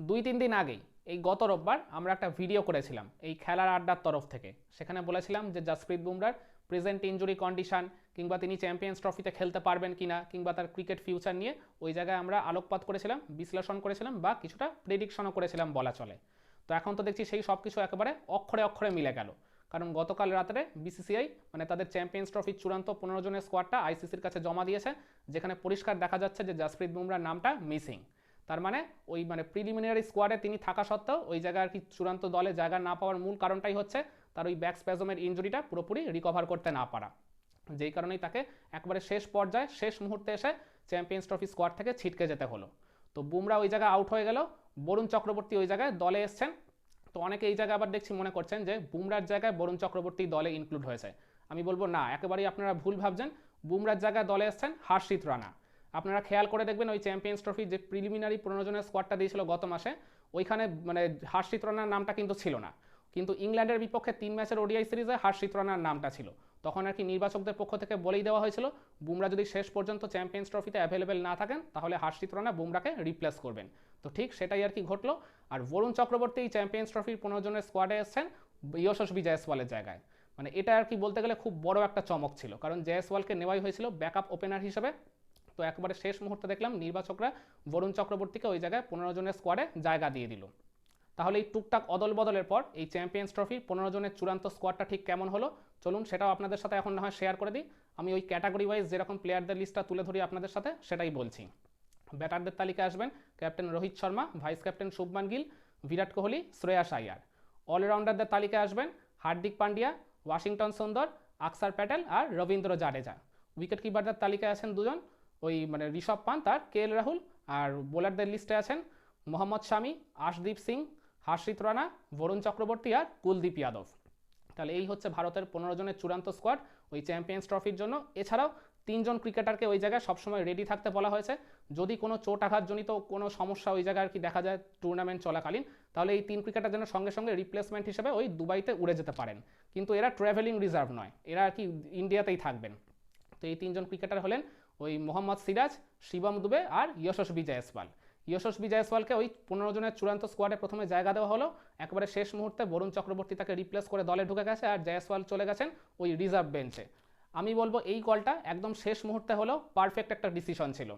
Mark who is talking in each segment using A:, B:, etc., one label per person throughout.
A: 2-3 দিন আগেই এই গত রোববার আমরা একটা ভিডিও করেছিলাম এই খেলার আড্ডার তরফ থেকে। সেখানে বলেছিলাম যে জাসপ্রীত বুমরার প্রেজেন্ট ইনজুরি কন্ডিশন, কিংবা তিনি চ্যাম্পিয়ন্স ট্রফিতে খেলতে পারবেন কিনা, কিংবা তার ক্রিকেট ফিউচার নিয়ে ওই জায়গায় আমরা আলোকপাত করেছিলাম, বিশ্লেষণ করেছিলাম বা কিছুটা প্রেডিকশনও করেছিলাম বলা চলে। তো এখন তো দেখছি সেই সব কিছু একেবারে অক্ষরে অক্ষরে মিলে গেল। কারণ গতকাল রাতে বিসিসিআই মানে তাদের চ্যাম্পিয়ন্স ট্রফির চূড়ান্ত 15 জনের স্কোয়াডটা আইসিসির কাছে জমা দিয়েছে, যেখানে পরিষ্কার দেখা যাচ্ছে যে জাসপ্রীত বুমরার নামটা মিসিং। তার মানে ওই মানে প্রিলিমিনারি স্কোয়াডে তিনি থাকা সত্ত্বেও ওই জায়গায় আর কি চূড়ান্ত দলে জায়গা না পাওয়ার মূল কারণটাই হচ্ছে তার ওই ব্যাক স্প্যাজমের ইঞ্জুরিটা পুরোপুরি রিকভার করতে না পারা, যেই কারণেই তাকে একবারে শেষ পর্যায়ে শেষ মুহূর্তে এসে চ্যাম্পিয়ন্স ট্রফি স্কোয়াড থেকে ছিটকে যেতে হলো। তো বুমরা ওই জায়গায় আউট হয়ে গেল, বরুণ চক্রবর্তী ওই জায়গায় দলে এসছেন। তো অনেকে এই জায়গায় আবার দেখছি মনে করছেন যে বুমরার জায়গায় বরুণ চক্রবর্তী দলে ইনক্লুড হয়েছে। আমি বলবো না, একেবারেই আপনারা ভুল ভাবছেন। বুমরার জায়গায় দলে এসছেন হর্ষিত রানা। আপনারা খেয়াল করে দেখবেন ওই চ্যাম্পিয়ন্স ট্রফি যে প্রিলিমিনারি 15 জনের স্কোয়াডটা দিয়েছিল গত মাসে, ওইখানে মানে হর্ষিত রানার নামটা কিন্তু ছিল না। কিন্তু ইংল্যান্ডের বিপক্ষে 3 ম্যাচের ওডিআই সিরিজে হর্ষিত রানার নামটা ছিল। তখন আর কি নির্বাচকদের পক্ষ থেকে বলেই দেওয়া হয়েছিল বুমরা যদি শেষ পর্যন্ত চ্যাম্পিয়ন্স ট্রফিতে অ্যাভেলেবেল না থাকেন তাহলে হর্ষিত রানা বুমরাকে রিপ্লেস করবেন। তো ঠিক সেটাই আর কি ঘটলো। আর বরুণ চক্রবর্তী চ্যাম্পিয়ন্স ট্রফির 15 জনের স্কোয়াডে এসছেন যশস্বী জয়সওয়ালের জায়গায়। মানে এটা আর কি বলতে গেলে খুব বড় একটা চমক ছিল, কারণ জয়সওয়ালকে নেওয়াই হয়েছিল ব্যাকআপ ওপেনার হিসেবে। তো একবারে শেষ মুহূর্তে দেখলাম নির্বাচকরা বরুণ চক্রবর্তীকে ওই জায়গায় 15 জনের স্কোয়াডে জায়গা দিয়ে দিল। তাহলে এই টুকটাক অদল বদলের পর এই চ্যাম্পিয়ন্স ট্রফির 15 জনের চূড়ান্ত স্কোয়াডটা ঠিক কেমন হলো চলুন সেটাও আপনাদের সাথে এখন না হয় শেয়ার করে দিই। আমি ওই ক্যাটাগরি ওয়াইজ যেরকম প্লেয়ারদের লিস্টটা তুলে ধরি আপনাদের সাথে সেটাই বলছি। ব্যাটারদের তালিকায় আসবেন captain Rohit Sharma, vice captain Shubman Gill, Virat Kohli, Shreyas Iyer. অলরাউন্ডারদের তালিকায় আসবেন হার্দিক পান্ডিয়া, ওয়াশিংটন সুন্দর, আকসার প্যাটেল আর রবীন্দ্র জাডেজা। উইকেট কিপারদের তালিকায় আছেন দুজন, ওই মানে ঋষভ পান্ত আর কে এল রাহুল। আর বোলারদের লিস্টে আছেন মোহাম্মদ শামি, আশদীপ সিং, হর্ষিত রানা, বরুণ চক্রবর্তী আর কুলদীপ যাদব। তাহলে এই হচ্ছে ভারতের 15 জনের চূড়ান্ত স্কোয়াড ওই চ্যাম্পিয়ন্স ট্রফির জন্য। এছাড়াও 3 জন ক্রিকেটারকে ওই জায়গায় সবসময় রেডি থাকতে বলা হয়েছে, যদি কোনো চোট আঘাতজনিত কোনো সমস্যা ওই জায়গায় আর কি দেখা যায় টুর্নামেন্ট চলাকালীন, তাহলে এই 3 ক্রিকেটার যেন সঙ্গে সঙ্গে রিপ্লেসমেন্ট হিসেবে ওই দুবাইতে উড়ে যেতে পারেন। কিন্তু এরা ট্রাভেলিং রিজার্ভ নয়, এরা আর কি ইন্ডিয়াতেই থাকবেন। তো এই 3 জন ক্রিকেটার হলেন ওই মোহাম্মদ সিরাজ, শিবম দুবে আর যশস্বী জয়সওয়াল। যশস্বী জয়সওয়ালকে ওই 15 জনের চূড়ান্ত স্কোয়াডে প্রথমে জায়গা দেওয়া হলো, একবারে শেষ মুহূর্তে বরুণ চক্রবর্তী তাকে রিপ্লেস করে দলে ঢুকে গেছে আর জয়সওয়াল চলে গেছেন ওই রিজার্ভ বেঞ্চে। আমি বলবো এই কলটা একদম শেষ মুহূর্তে হলো পারফেক্ট একটা ডিসিশন ছিল,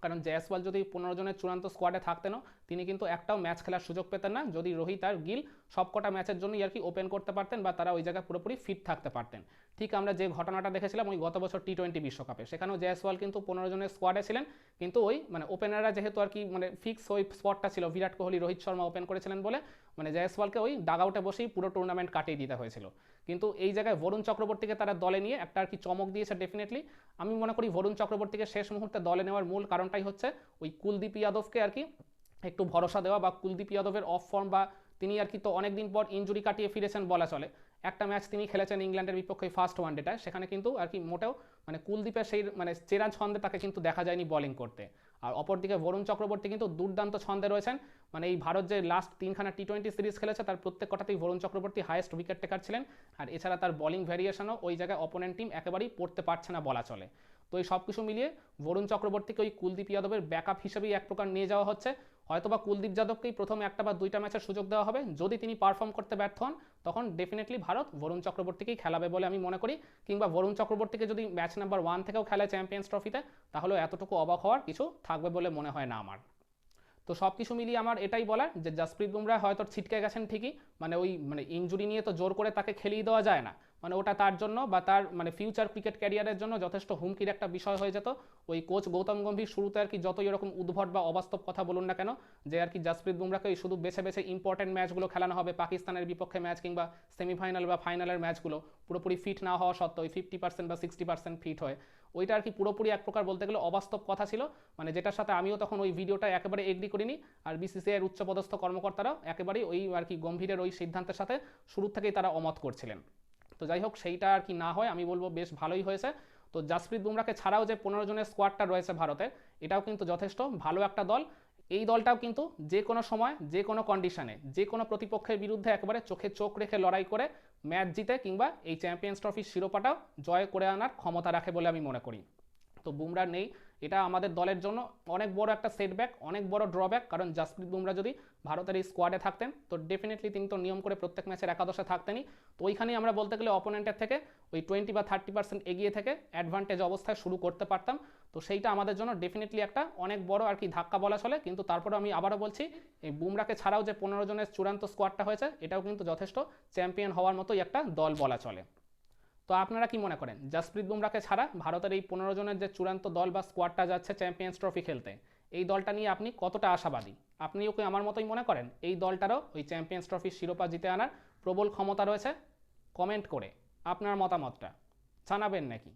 A: কারণ জয়সওয়াল যদি 15 জনের চূড়ান্ত স্কোয়াডে থাকতেনও তিনি কিন্তু একটাও ম্যাচ খেলার সুযোগ পেতেন না, যদি রোহিত আর গিল সবকটা ম্যাচের জন্যই আর কি ওপেন করতে পারতেন বা তারা ওই জায়গায় পুরোপুরি ফিট থাকতে পারতেন। ঠিক আমরা যে ঘটনাটা দেখেছিলাম ওই গত বছর টি-20 বিশ্বকাপে, সেখানেও জয়সওয়াল কিন্তু 15 জনের স্কোয়াডে ছিলেন, কিন্তু ওই মানে ওপেনাররা যেহেতু আর কি মানে ফিক্স ওই স্পটটা ছিল, বিরাট কোহলি রোহিত শর্মা ওপেন করেছিলেন বলে মানে জয়সওয়ালকে ওই ডাগআউটে বসেই পুরো টুর্নামেন্ট কাটিয়ে দিতে হয়েছিল। কিন্তু এই জায়গায় বরুণ চক্রবর্তীকে তারা দলে নিয়ে একটা আর কি চমক দিয়েছে ডেফিনেটলি। আমি মনে করি বরুণ চক্রবর্তীকে শেষ মুহূর্তে দলে নেওয়ার মূল কারণটাই হচ্ছে ওই কুলদীপ যাদবকে আর কি একটু ভরসা দেওয়া, বা কুলদীপ যাদবের অফ ফর্ম বা তিনি আর কি তো অনেকদিন পর ইঞ্জুরি কাটিয়ে ফিরেছেন বলা চলে। একটা ম্যাচ তিনি খেলেছেন ইংল্যান্ডের বিপক্ষে ফার্স্ট ওয়ানডেটায়, সেখানে কিন্তু আর কি মোটেও মানে কুলদীপের সেই মানে চেরা ছন্দে তাকে কিন্তু দেখা যায়নি বোলিং করতে। আর অপরদিকে বরুণ চক্রবর্তী কিন্তু দুর্দান্ত ছন্দে রয়েছেন। মানে এই ভারত যে লাস্ট 3খানা টি-20 সিরিজ খেলেছে তার প্রত্যেক কটাতেই Varun Chakravarthy highest wicket taker ছিলেন। আর এছাড়া তার বোলিং ভ্যারিয়েশনও ওই জায়গায় অপোনেন্ট টিম একেবারেই পড়তে পারছে না বলা চলে। তো এই সব কিছু মিলিয়ে বরুণ চক্রবর্তীকে ওই কুলদীপ যাদবের ব্যাকআপ হিসেবেই এক প্রকার নিয়ে যাওয়া হচ্ছে। হয়তোবা কুলদীপ যাদবকেই প্রথম একটা বা 2টা ম্যাচের সুযোগ দেওয়া হবে, যদি তিনি পারফর্ম করতে ব্যর্থ হন তখন ডেফিনেটলি ভারত বরুণ চক্রবর্তীকেই খেলাবে বলে আমি মনে করি। কিংবা বরুণ চক্রবর্তীকে যদি ম্যাচ নাম্বার 1 থেকেও খেলায় চ্যাম্পিয়ন্স ট্রফিতে তাহলে এতটুকু অবাক হওয়ার কিছু থাকবে বলে মনে হয় না আমার। তো সব কিছু মিলিয়ে আমার এটাই বলার যে জাসপ্রীত বুমরা হয়তো ছিটকে গেছেন ঠিকই, মানে ওই মানে ইনজুরি নিয়ে তো জোর করে তাকে খেলিয়ে দেওয়া যায় না, মানে ওটা তার জন্য বা তার মানে ফিউচার ক্রিকেট ক্যারিয়ারের জন্য যথেষ্ট হুমকির একটা বিষয় হয়ে যেত। ওই কোচ গৌতম গম্ভীর শুরুতে আর কি যতই এরকম উদ্ভট বা অবাস্তব কথা বলুন না কেন যে আর কি জাসপ্রীত বুমরাকে শুধু বেছে বেছে ইম্পর্টেন্ট ম্যাচগুলো খেলানো হবে, পাকিস্তানের বিপক্ষে ম্যাচ কিংবা সেমিফাইনাল বা ফাইনালের ম্যাচগুলো পুরোপুরি ফিট না হওয়া সত্ত্বেও 50% বা 60% ফিট হয়, ওইটা আর কি পুরোপুরি এক প্রকার বলতে গেলে অবাস্তব কথা ছিল। মানে যেটার সাথে আমিও তখন ওই ভিডিওটা একেবারে এগ্রি করিনি, আর বিসিসিআইয়ের উচ্চপদস্থ কর্মকর্তারাও একেবারেই ওই আর কি গম্ভীরের ওই সিদ্ধান্তের সাথে শুরু থেকেই তারা অমত করছিলেন। তো যাই হোক সেইটা আর কি না হয় আমি বলবো বেশ ভালোই হয়েছে। তো জাসপ্রীত বুমরাকে ছাড়াও যে 15 জনের স্কোয়াডটা রয়েছে ভারতের, এটাও কিন্তু যথেষ্ট ভালো একটা দল। এই দলটাও কিন্তু যে কোনো সময় যে কোনো কন্ডিশনে যে কোনো প্রতিপক্ষের বিরুদ্ধে একেবারে চোখে চোখ রেখে লড়াই করে ম্যাচ জিতে কিংবা এই চ্যাম্পিয়ন্স ট্রফির শিরোপাটাও জয় করে আনার ক্ষমতা রাখে বলে আমি মনে করি। তো বুমরার নেই এটা আমাদের দলের জন্য অনেক বড় একটা সেটব্যাক, অনেক বড় ড্রব্যাক। কারণ জাসপ্রীত বুমরা যদি ভারতের এই স্কোয়াডে থাকতেন তো ডেফিনেটলি তিনি তো নিয়ম করে প্রত্যেক ম্যাচের একাদশে থাকতেনই। তো ওইখানেই আমরা বলতে গেলে অপোনেন্টের থেকে ওই 20 বা 30% এগিয়ে থেকে অ্যাডভান্টেজ অবস্থায় শুরু করতে পারতাম। তো সেইটা আমাদের জন্য ডেফিনেটলি একটা অনেক বড় আর কি ধাক্কা বলা চলে। কিন্তু তারপরে আমি আবারও বলছি, এই বুমরাকে ছাড়াও যে 15 জনের চূড়ান্ত স্কোয়াডটা হয়েছে এটাও কিন্তু যথেষ্ট চ্যাম্পিয়ন হওয়ার মতোই একটা দল বলা চলে। তো আপনারা কি মনে করেন, জাসপ্রীত বুমরাকে ছাড়া ভারতের এই 15 জনের যে চূড়ান্ত দল বা স্কোয়াডটা যাচ্ছে চ্যাম্পিয়ন্স ট্রফি খেলতে, এই দলটা নিয়ে আপনি কতটা আশাবাদী? আপনিও কি আমার মতোই মনে করেন এই দলটারও ওই চ্যাম্পিয়ন্স ট্রফির শিরোপা জিতে আনার প্রবল ক্ষমতা রয়েছে? কমেন্ট করে আপনার মতামতটা জানাবেন নাকি?